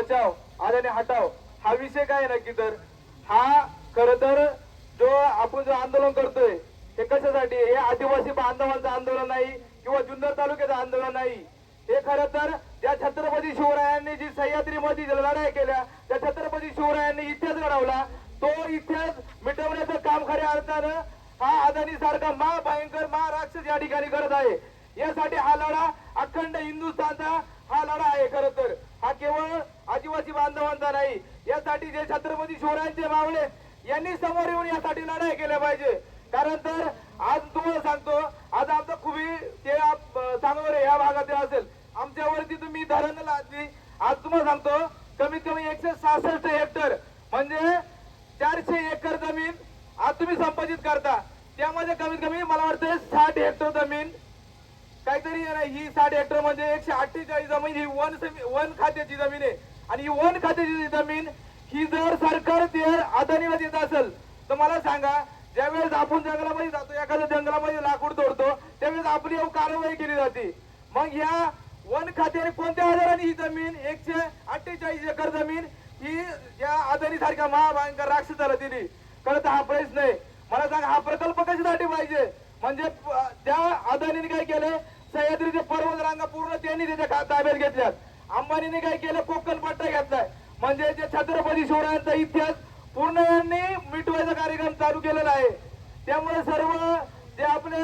बचाव अदानी हटाव हा विषय काय नक्की तर हा खर तर जो आपण जो आंदोलन करतोय हे कशासाठी हे आदिवासी बांधवांचं आंदोलन नाही किंवा जुन्नर तालुक्याचं आंदोलन नाही। हे खरं तर ज्या छत्रपती शिवरायांनी जी सह्याद्रीमध्ये लढाई केल्या त्या छत्रपती शिवरायांनी इतिहास घडवला तो इतिहास मिटवण्याचं काम खऱ्या अर्थानं हा अदानी सारखा महाभयंकर महाराक्षस या ठिकाणी करत आहे। यासाठी हा लढा अखंड हिंदुस्थानचा हा लढा आहे। खरं तर हा केवळ आदिवासी बांधवांचा नाही, यासाठी जे छत्रपती शिवरायांचे मावळे यांनी समोर येऊन यासाठी लढाई केल्या पाहिजे। कारण तर आज तुम्हाला सांगतो आज आमचा खुबी ते सांगोरे या भागातील असेल आमच्यावरती तुम्ही धरण लादली। आज तुम्हाला सांगतो कमीत कमी 166 हेक्टर म्हणजे 400 एकर जमीन आज तुम्ही संपादित करता। त्यामध्ये कमीत कमी मला वाटतं 60 हेक्टर जमीन काहीतरी ही 60 हेक्टर म्हणजे 148 जमीन ही वन खात्याची जमीन आहे। आणि ही वन खात्याची जमीन ही जर सरकार ते अदानीला देत असेल तर मला सांगा ज्यावेळेस आपण जंगलामध्ये जातो एखाद्या जंगलामध्ये लाकूड तोडतो त्यावेळेस आपली कारवाई केली जाते। मग या वन खात्याने कोणत्या आधाराने ही जमीन 148 एकर जमीन ही या अदानी सारख्या महाभयंकर राक्षसाला दिली? कळत हा प्रश्न आहे। मला सांगा हा प्रकल्प कशासाठी पाहिजे? म्हणजे त्या अदानीने काय केलं सह्याद्रीचे पर्वत रांगा पूर्ण त्यांनी त्याच्या ताब्यात घेतल्यात। अंबानीने काय केलं कोकण पट्टा घेतलाय। म्हणजे जे छत्रपती शिवरायांचा इतिहास पूर्ण यांनी मिटवायचा कार्यक्रम चालू केलेला आहे। त्यामुळे सर्व जे आपले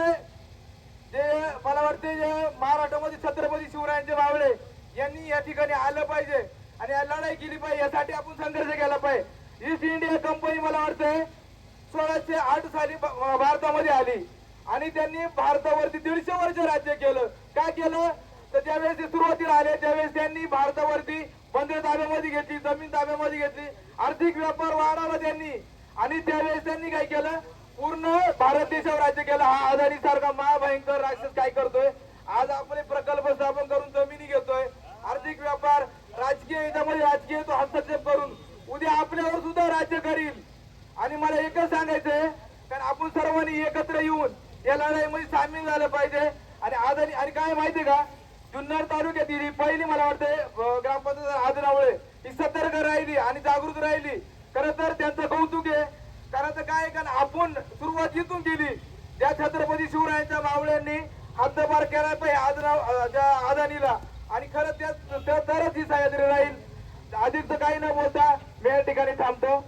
जे मला वाटते जे महाराष्ट्रामध्ये छत्रपती शिवरायांचे मावळे यांनी या ठिकाणी आलं पाहिजे आणि लढाई केली पाहिजे। यासाठी आपण संघर्ष केला पाहिजे। ईस्ट इंडिया कंपनी मला वाटते 1608 साली भारतामध्ये आली आणि त्यांनी भारतावरती 150 वर्ष राज्य केलं। काय केलं तर ज्यावेळेस ते सुरुवातीला आले त्यावेळेस त्यांनी भारतावरती बंदरे ताब्यामध्ये घेतली, जमीन ताब्यामध्ये घेतली, आर्थिक व्यापार वाढवला त्यांनी आणि त्यावेळेस त्यांनी काय केलं पूर्ण भारत देशावर राज्य केलं। हा अदानी सारखा महाभयंकर राक्षस काय करतोय आज आपले प्रकल्प स्थापन करून जमिनी घेतोय, आर्थिक व्यापार राजकीय याच्यामध्ये राजकीय तो हस्तक्षेप करून उद्या आपल्यावर सुद्धा राज्य करील। आणि मला एकच सांगायचंय कारण आपण सर्वांनी एकत्र येऊन या लढाईमध्ये सामील झालं पाहिजे। आणि अदानी आणि काय माहितीये का जुन्नर तालुक्यातील ही पहिली मला वाटते ग्रामपंचायत आदरावळे ही सतर्क राहिली आणि जागृत राहिली। खरं तर त्यांचं कौतुक आहे। कारण तर काय कारण आपण सुरुवात इथून केली ज्या छत्रपती शिवरायांच्या मावळ्यांनी हद्दपार केला पाहिजे अदानीला आणि खरं त्या तरच ही सह्याद्री राहील। अधिकचं काही न बोलता मी या ठिकाणी थांबतो।